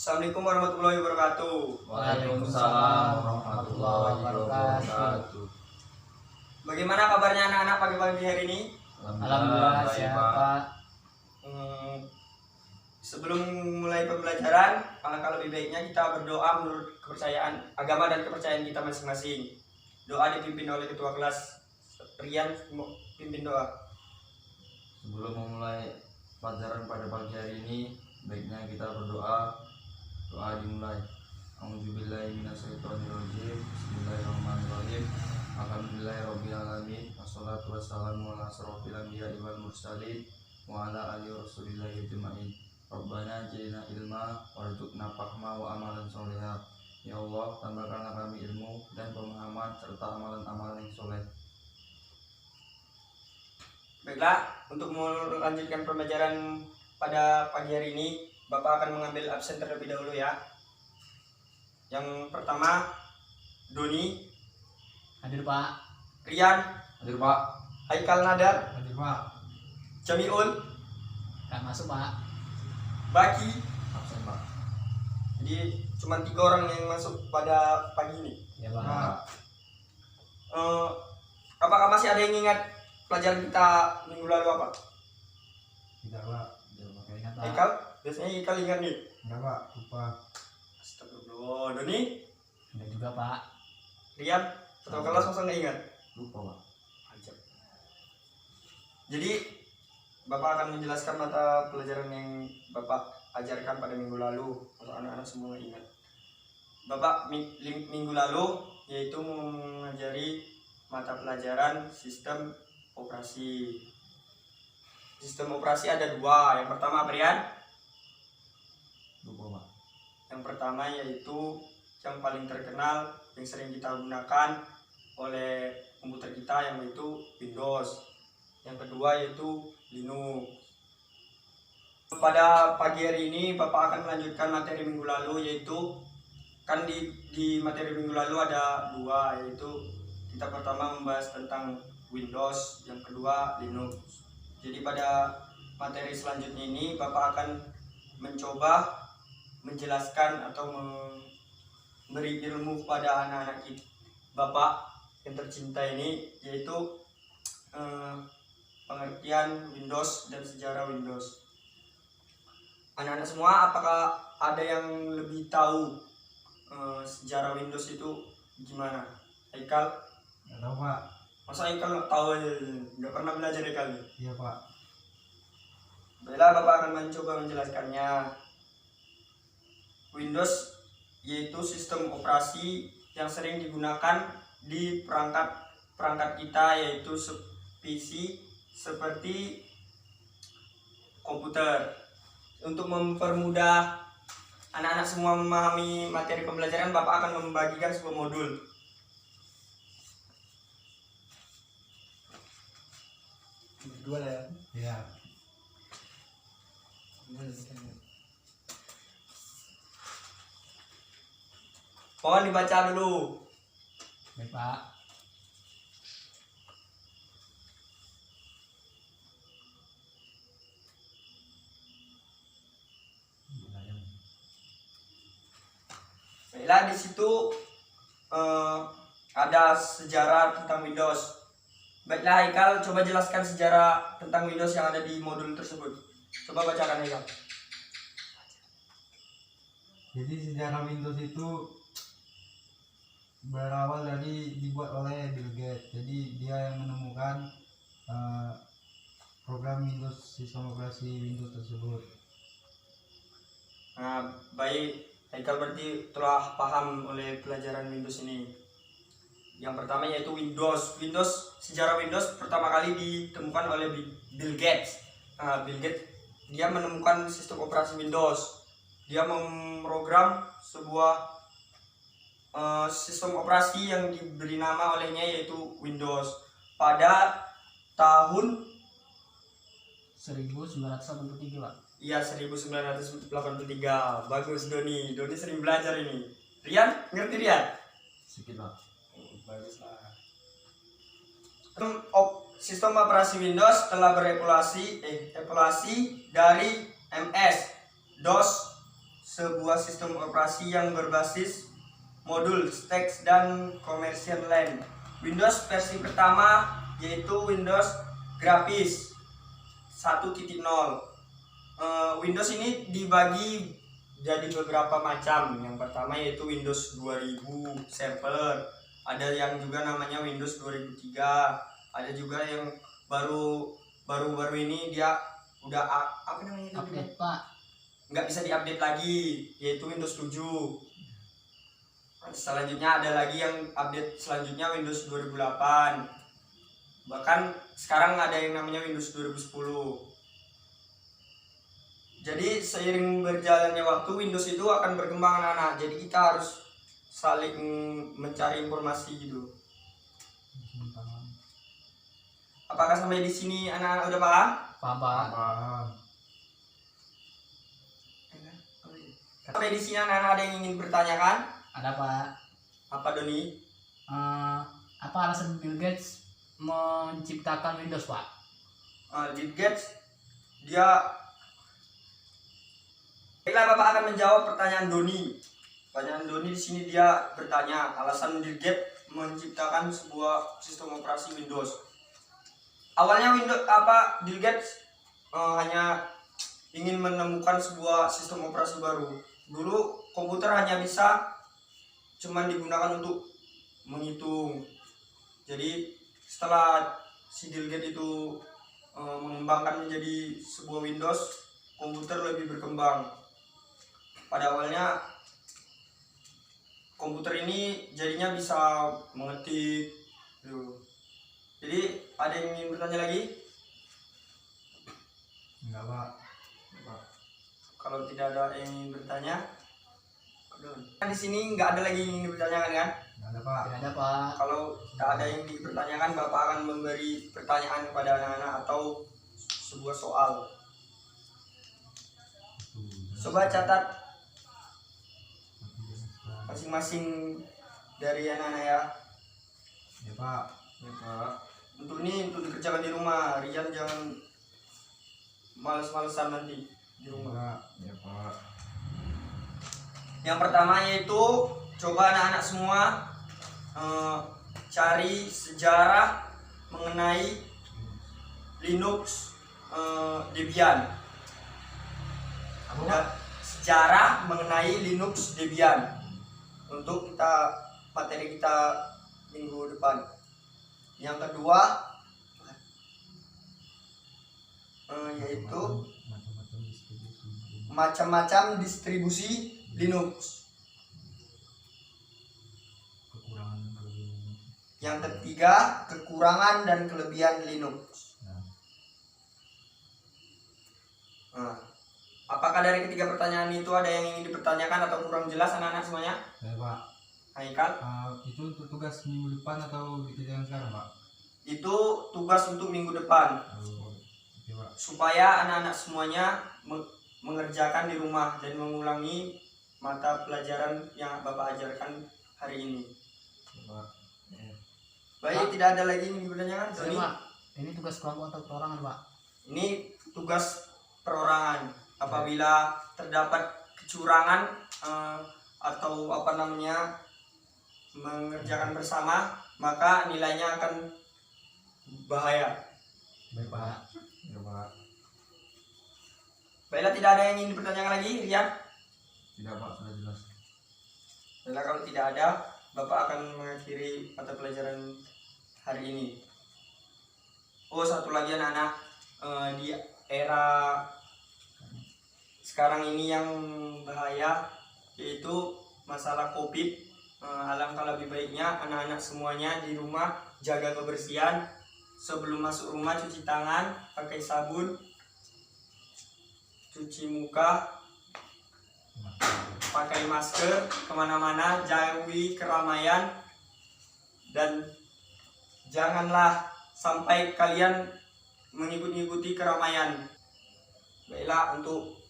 Assalamualaikum warahmatullahi wabarakatuh. Waalaikumsalam warahmatullahi wabarakatuh. Bagaimana kabarnya anak-anak pagi-pagi hari ini? Alhamdulillah baik, sehat, Pak. Pak. Sebelum mulai pembelajaran, alangkah lebih baiknya kita berdoa menurut kepercayaan agama dan kepercayaan kita masing-masing. Doa dipimpin oleh ketua kelas. Rian pimpin doa. Sebelum memulai pelajaran pada pagi hari ini, baiknya kita berdoa. Doa dimulai. A'udzubillahi minasyaitonirrajim. Bismillahirrahmanirrahim. Alhamdulillahirabbil alamin. Wassalatu wassalamu ala asrofil anbiya'i wal mursalin wa ala alihi rasulillahi ajma'in. Rabbana atina ilma warzuqna fahma wa amalan sholihah. Ya Allah, tambahkanlah kami ilmu dan pemahaman serta amalan-amalan yang soleh. Baiklah, untuk melanjutkan pembelajaran pada pagi hari ini, Bapak akan mengambil absen terlebih dahulu ya. Yang pertama, Doni, Hadir, Pak. Rian, Hadir, Pak. Haikal Nadar, Hadir, Pak. Jamiul, Kak masuk, Pak. Baki. Absen, Pak. Jadi cuma 3 orang yang masuk pada pagi ini. Ya, Pak. Pak. Apakah masih ada yang ingat pelajaran kita minggu lalu apa? Tidak, Pak. Oke, ingat, Pak. Haikal, biasanya Haikal ingat nih. Enggak, Pak. Lupa. Astagfirullah. Doni, Ingat juga, Pak. Rian, satu kelas masa nggak ingat? Lupa, Pak. Ajar. Jadi Bapak akan menjelaskan mata pelajaran yang Bapak ajarkan pada minggu lalu untuk anak-anak semua ingat. Bapak minggu lalu yaitu mengajari mata pelajaran sistem operasi. Sistem operasi ada 2. Yang pertama apa, Rian? Lupa, Pak. Yang pertama yaitu yang paling terkenal yang sering kita gunakan oleh komputer kita yaitu Windows. Yang kedua yaitu Linux. Pada pagi hari ini Bapak akan melanjutkan materi minggu lalu, yaitu kan di materi minggu lalu ada 2, yaitu kita pertama membahas tentang Windows, yang kedua Linux. Jadi pada materi selanjutnya ini Bapak akan mencoba menjelaskan atau memberi ilmu kepada anak-anak Bapak yang tercinta ini, yaitu pengertian Windows dan sejarah Windows. Anak-anak semua, apakah ada yang lebih tahu sejarah Windows itu gimana? Haikal? Enggak tahu, Pak. Masa Haikal nggak tahu aja? Nggak pernah belajar Haikal? Iya, Pak. Baiklah, Bapak akan mencoba menjelaskannya. Windows yaitu sistem operasi yang sering digunakan di perangkat kita, yaitu PC seperti komputer. Untuk mempermudah anak-anak semua memahami materi pembelajaran, Bapak akan membagikan sebuah modul. Dua lah ya. Iya. Mohon dibaca dulu. Baik, Pak. Baiklah, di situ ada sejarah tentang Windows. Baiklah, Haikal, coba jelaskan sejarah tentang Windows yang ada di modul tersebut. Coba bacakan, Haikal. Jadi sejarah Windows itu berawal dari dibuat oleh Bill Gates. Jadi dia yang menemukan program Windows, sistem operasi Windows tersebut. Nah, baik, Haikal berarti telah paham oleh pelajaran Windows ini. Yang pertama yaitu Windows. Sejarah Windows pertama kali ditemukan oleh Bill Gates. Nah, Bill Gates dia menemukan sistem operasi Windows. Dia memprogram sebuah sistem operasi yang diberi nama olehnya yaitu Windows pada tahun 1983, Pak. Iya, 1983. Bagus, Doni sering belajar ini. Rian, ngerti Rian? Sedikit, Pak. Baguslah. Sistem operasi Windows telah evolusi dari MS, DOS, sebuah sistem operasi yang berbasis modul, stacks, dan commercial line. Windows versi pertama yaitu Windows grafis 1.0. Windows ini dibagi jadi beberapa macam. Yang pertama yaitu Windows 2000 sampler, ada yang juga namanya Windows 2003, ada juga yang baru ini dia udah apa namanya itu? Update pak. Nggak bisa diupdate lagi, yaitu Windows 7. Selanjutnya ada lagi yang update selanjutnya Windows 2008. Bahkan sekarang ada yang namanya Windows 2010. Jadi seiring berjalannya waktu Windows itu akan berkembang anak-anak. Jadi kita harus saling mencari informasi gitu. Apakah sampai di sini anak-anak udah paham? Paham pak. Paham. Sampai di sini anak-anak ada yang ingin bertanyakan? Ada pak. Apa Doni? Apa alasan Bill Gates menciptakan Windows pak? Bill Gates dia. Baiklah, Bapak akan menjawab pertanyaan Doni. Pertanyaan Doni di sini dia bertanya alasan Bill Gates menciptakan sebuah sistem operasi Windows. Awalnya Bill Gates hanya ingin menemukan sebuah sistem operasi baru. Dulu komputer hanya bisa cuman digunakan untuk menghitung. Jadi setelah si Bill Gates itu mengembangkan menjadi sebuah Windows, komputer lebih berkembang. Pada awalnya komputer ini jadinya bisa mengetik gitu. Jadi ada yang ingin bertanya lagi? Enggak pak. Kalau tidak ada yang ingin bertanya, di sini nggak ada lagi yang ingin dipertanyakan kan? Enggak ada pak. Tidak ada pak. Kalau tak ada yang dipertanyakan, Bapak akan memberi pertanyaan kepada anak-anak atau sebuah soal. Coba catat masing-masing dari anak-anak ya. Ya pak. Ya Pak. Untuk dikerjakan di rumah. Rian jangan males-malesan nanti di rumah. Pak. Ya Pak. Yang pertama yaitu coba anak-anak semua cari sejarah mengenai Linux Debian. Sejarah mengenai Linux Debian untuk materi kita minggu depan. Yang kedua yaitu macam-macam distribusi Linux. Kekurangan dan kelebihan. Yang ketiga, kekurangan dan kelebihan Linux. Nah, apakah dari ketiga pertanyaan itu ada yang ingin dipertanyakan atau kurang jelas anak-anak semuanya? Ya pak. Haikal, Itu untuk tugas minggu depan atau dikerjakan sekarang pak? itu tugas untuk minggu depan Oke pak. supaya anak-anak semuanya mengerjakan di rumah dan mengulangi mata pelajaran yang Bapak ajarkan hari ini. Ya Pak. Ya. Baik, tidak ada lagi yang dipertanyakan. Sorry pak. Ini tugas kelompok atau perorangan pak? Ini tugas perorangan. Apabila terdapat kecurangan atau mengerjakan bersama, maka nilainya akan bahaya. Baik pak. Ya Pak. Baiklah, tidak ada yang ingin dipertanyakan lagi, Rian? Tidak Pak, sudah jelas. Baiklah, kalau tidak ada, Bapak akan mengakhiri mata pelajaran hari ini. Oh, satu lagi anak-anak, di era sekarang ini yang bahaya yaitu masalah COVID. Alangkah lebih baiknya anak-anak semuanya di rumah jaga kebersihan. Sebelum masuk rumah cuci tangan pakai sabun, cuci muka, pakai masker, kemana-mana jauhi keramaian, dan janganlah sampai kalian mengikuti keramaian. Baiklah, untuk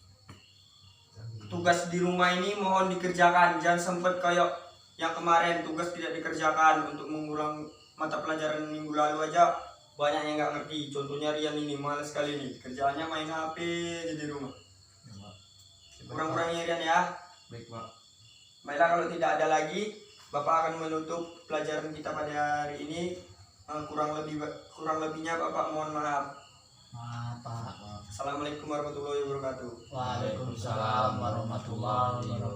tugas di rumah ini mohon dikerjakan, jangan sempat kayak yang kemarin tugas tidak dikerjakan. Untuk mengulang mata pelajaran minggu lalu aja banyak yang nggak ngerti. Contohnya Rian ini malas sekali nih, kerjaannya main HP aja di rumah. Ya Pak. Kurang-kurangnya Rian ya. Baik Pak. Baiklah, kalau tidak ada lagi, Bapak akan menutup pelajaran kita pada hari ini. Kurang lebihnya Bapak mohon maaf. Maaf Pak. Assalamualaikum warahmatullahi wabarakatuh. Waalaikumsalam warahmatullahi wabarakatuh.